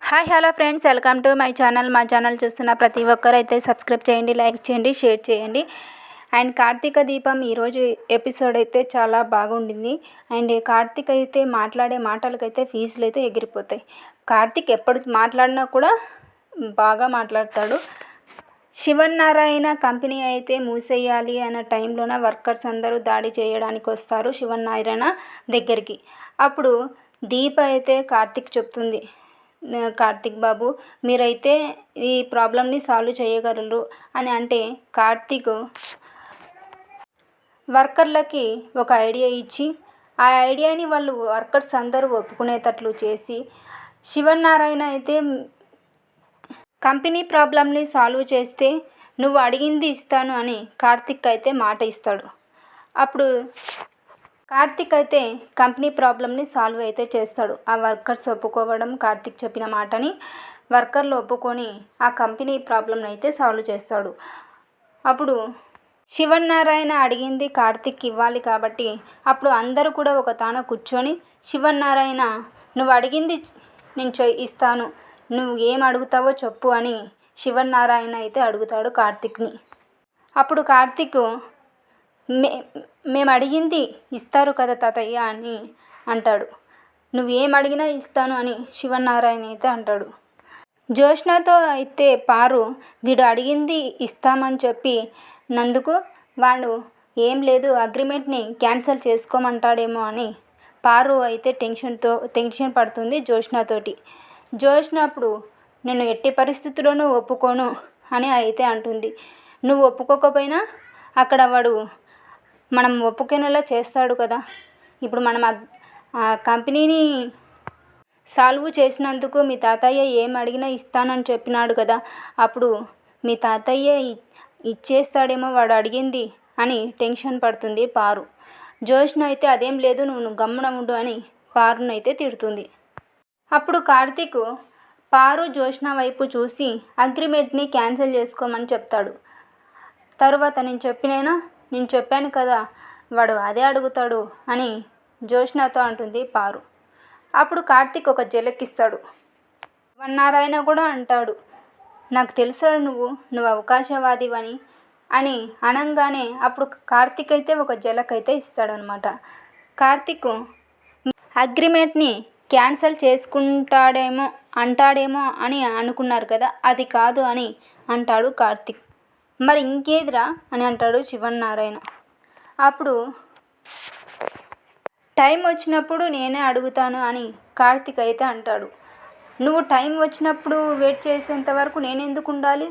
Hi hello friends, welcome to my channel. మా channel చూస్తున్న ప్రతి ఒక్కరు అయితే సబ్స్క్రైబ్ చేయండి, లైక్ చేయండి, షేర్ చేయండి. అండ్ కార్తీక దీపం ఈరోజు ఎపిసోడ్ అయితే చాలా బాగుండింది. అండ్ కార్తీక్ అయితే మాట్లాడే మాటలకైతే ఫీజులు అయితే ఎగిరిపోతాయి. కార్తీక్ ఎప్పుడు మాట్లాడినా కూడా బాగా మాట్లాడతాడు. శివన్నారాయణ కంపెనీ అయితే మూసేయాలి అన్న టైంలోన వర్కర్స్ అందరూ దాడి చేయడానికి వస్తారు శివన్నారాయణ దగ్గరికి. అప్పుడు దీప అయితే కార్తీక్ చెప్తుంది, కార్తీక్ బాబు మీరైతే ఈ ప్రాబ్లమ్ని సాల్వ్ చేయగలరు అని అంటే, కార్తీక్ వర్కర్లకి ఒక ఐడియా ఇచ్చి ఆ ఐడియాని వాళ్ళు వర్కర్స్ అందరూ ఒప్పుకునేటట్లు చేసి, శివన్నారాయణ అయితే కంపెనీ ప్రాబ్లమ్ని సాల్వ్ చేస్తే నువ్వు అడిగింది ఇస్తాను అని కార్తీక్ అయితే మాట ఇస్తాడు. అప్పుడు కార్తీక్ అయితే కంపెనీ ప్రాబ్లమ్ని సాల్వ్ అయితే చేస్తాడు. ఆ వర్కర్స్ ఒప్పుకోవడం, కార్తీక్ చెప్పిన మాటని వర్కర్లు ఒప్పుకొని ఆ కంపెనీ ప్రాబ్లమ్ని అయితే సాల్వ్ చేస్తాడు. అప్పుడు శివన్నారాయణ అడిగింది కార్తీక్ ఇవ్వాలి కాబట్టి అప్పుడు అందరూ కూడా ఒక తాన కూర్చొని, శివన్నారాయణ నువ్వు అడిగింది నేను ఇస్తాను, నువ్వు ఏం అడుగుతావో చెప్పు అని శివన్నారాయణ అయితే అడుగుతాడు కార్తీక్ని. అప్పుడు కార్తీక్ మేము అడిగింది ఇస్తారు కదా తాతయ్య అని అంటాడు. నువ్వేం అడిగినా ఇస్తాను అని శివనారాయణ అయితే అంటాడు. జ్యోత్స్నతో అయితే పారు వీడు అడిగింది ఇస్తామని చెప్పి నందుకు వాడు ఏం లేదు అగ్రిమెంట్ని క్యాన్సిల్ చేసుకోమంటాడేమో అని పారు అయితే టెన్షన్ పడుతుంది జ్యోత్స్నతోటి. జ్యోత్స్న అప్పుడు నేను ఎట్టి పరిస్థితుల్లోనూ ఒప్పుకోను అని అయితే అంటుంది. నువ్వు ఒప్పుకోకపోయినా అక్కడ వాడు మనం ఒప్పుకునేలా చేస్తాడు కదా. ఇప్పుడు మనం ఆ కంపెనీని సాల్వ్ చేసినందుకు మీ తాతయ్య ఏం అడిగినా ఇస్తానని చెప్పినాడు కదా, అప్పుడు మీ తాతయ్య ఇచ్చేస్తాడేమో వాడు అడిగింది అని టెన్షన్ పడుతుంది పారు. జ్యోత్స్న అయితే అదేం లేదు, నువ్వు గమ్మున ఉండు అని పారును అయితే తిడుతుంది. అప్పుడు కార్తీక్ పారు జ్యోత్స్న వైపు చూసి అగ్రిమెంట్ని క్యాన్సిల్ చేసుకోమని చెప్తాడు. తరువాత నేను చెప్పాను కదా వాడు అదే అడుగుతాడు అని జ్యోత్స్నతో అంటుంది పారు. అప్పుడు కార్తీక్ ఒక జలకిస్తాడు. శివన్నారాయణ కూడా అంటాడు, నాకు తెలుసాడు నువ్వు అవకాశవాదివని అని అనగానే అప్పుడు కార్తీక్ అయితే ఒక జలకైతే ఇస్తాడనమాట. కార్తీక్ అగ్రిమెంట్ని క్యాన్సిల్ అంటాడేమో అని అనుకున్నారు కదా, అది కాదు అని అంటాడు కార్తీక్. మరి ఇంకేదిరా అని అంటాడు శివన్నారాయణ. అప్పుడు టైం వచ్చినప్పుడు నేనే అడుగుతాను అని కార్తీక్ అయితే అంటాడు. నువ్వు టైం వచ్చినప్పుడు వెయిట్ చేసేంత వరకు నేను ఎందుకు ఉండాలి,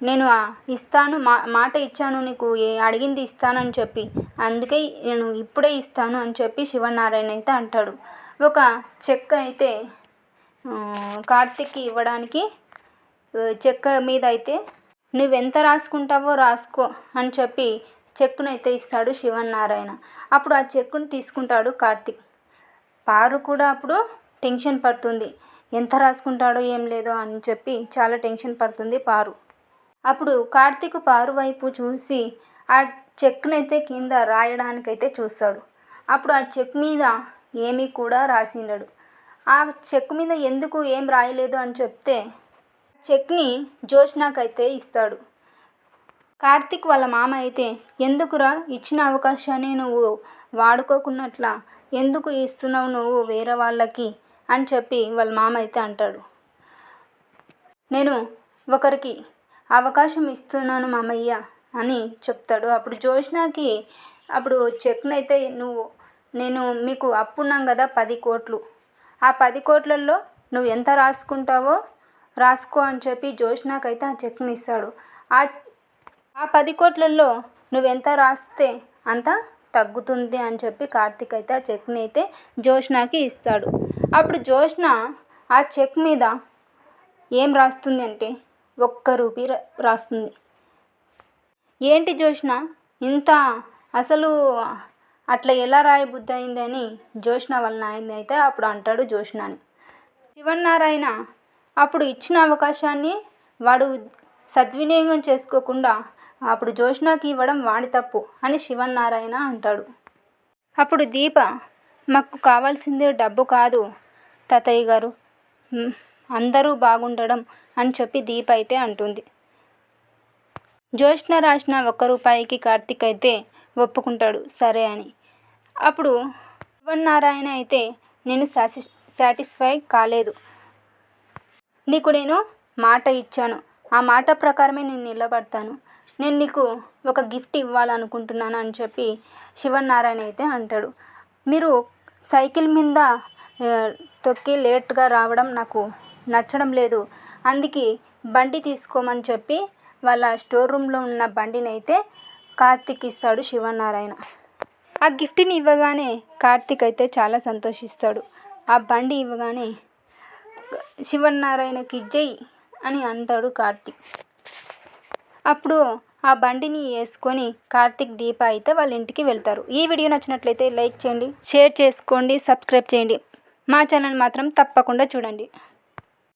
నేను ఇస్తాను మాట ఇచ్చాను నీకు, అడిగింది ఇస్తానని చెప్పి, అందుకే నేను ఇప్పుడే ఇస్తాను అని చెప్పి శివనారాయణ అయితే అంటాడు. ఒక చెక్ అయితే కార్తీక్కి ఇవ్వడానికి చెక్ మీద అయితే నువ్వెంత రాసుకుంటావో రాసుకో అని చెప్పి చెక్కును అయితే ఇస్తాడు శివనారాయణ. అప్పుడు ఆ చెక్కును తీసుకుంటాడు కార్తీక్. పారు కూడా అప్పుడు టెన్షన్ పడుతుంది, ఎంత రాసుకుంటాడో ఏం లేదో అని చెప్పి చాలా టెన్షన్ పడుతుంది పారు. అప్పుడు కార్తీక్ పారు వైపు చూసి ఆ చెక్నైతే కింద రాయడానికైతే చూస్తాడు. అప్పుడు ఆ చెక్ మీద ఏమీ కూడా రాసిండడు. ఆ చెక్ మీద ఎందుకు ఏం రాయలేదు అని చెప్తే చెక్ని జ్యోత్స్నకైతే ఇస్తాడు. కార్తీక్ వాళ్ళ మామ అయితే, ఎందుకురా ఇచ్చిన అవకాశాన్ని నువ్వు వాడుకోకున్నట్లా ఎందుకు ఇస్తున్నావు నువ్వు వేరే వాళ్ళకి అని చెప్పి వాళ్ళ మామ అయితే అంటాడు. నేను ఒకరికి అవకాశం ఇస్తున్నాను మామయ్య అని చెప్తాడు. అప్పుడు జ్యోత్స్నకి అప్పుడు చెక్నైతే నేను మీకు అప్పున్నాం కదా 10 కోట్లు, ఆ 10 కోట్లలో నువ్వు ఎంత రాసుకుంటావో రాసుకో అని చెప్పి జ్యోత్స్నకైతే ఆ చెక్ని ఇస్తాడు. ఆ 10 కోట్లలో నువ్వెంత రాస్తే అంత తగ్గుతుంది అని చెప్పి కార్తీక్ అయితే ఆ చెక్ని అయితే జ్యోత్స్నకి ఇస్తాడు. అప్పుడు జ్యోత్స్న ఆ చెక్ మీద ఏం రాస్తుంది అంటే 1 రూపీ రాస్తుంది. ఏంటి జ్యోత్స్న ఇంత, అసలు అట్లా ఎలా రాయబుద్ధి అయిందని జ్యోత్స్న వాళ్ళ నాయన అయితే అప్పుడు అంటాడు జ్యోత్స్నని. శివనారాయణ అప్పుడు ఇచ్చిన అవకాశాన్ని వాడు సద్వినియోగం చేసుకోకుండా అప్పుడు జ్యోత్స్నకి ఇవ్వడం వాడి తప్పు అని శివనారాయణ అంటాడు. అప్పుడు దీప మాకు కావాల్సింది డబ్బు కాదు తాతయ్య గారు, అందరూ బాగుండడం అని చెప్పి దీప అయితే అంటుంది. జ్యోత్స్న రాసిన ₹1 కార్తీక్ అయితే ఒప్పుకుంటాడు సరే అని. అప్పుడు శివన్నారాయణ అయితే నేను సాటిస్ఫై కాలేదు, నీకు నేను మాట ఇచ్చాను, ఆ మాట ప్రకారమే నేను నిలబడతాను, నేను నీకు ఒక గిఫ్ట్ ఇవ్వాలనుకుంటున్నాను అని చెప్పి శివన్నారాయణ అయితే అంటాడు. మీరు సైకిల్ మీద తొక్కి లేట్గా రావడం నాకు నచ్చడం లేదు, అందుకే బండి తీసుకోమని చెప్పి వాళ్ళ స్టోర్ రూమ్లో ఉన్న బండిని అయితే కార్తీక్ ఇస్తాడు శివన్నారాయణ. ఆ గిఫ్ట్ని ఇవ్వగానే కార్తీక్ అయితే చాలా సంతోషిస్తాడు. ఆ బండి ఇవ్వగానే శివన్నారాయణకి జై అని అంటాడు కార్తీక్. అప్పుడు ఆ బండిని వేసుకొని కార్తీక్ దీప అయితే వాళ్ళ ఇంటికి వెళ్తారు. ఈ వీడియో నచ్చినట్లయితే లైక్ చేయండి, షేర్ చేసుకోండి, సబ్స్క్రైబ్ చేయండి. మా ఛానల్ మాత్రం తప్పకుండా చూడండి.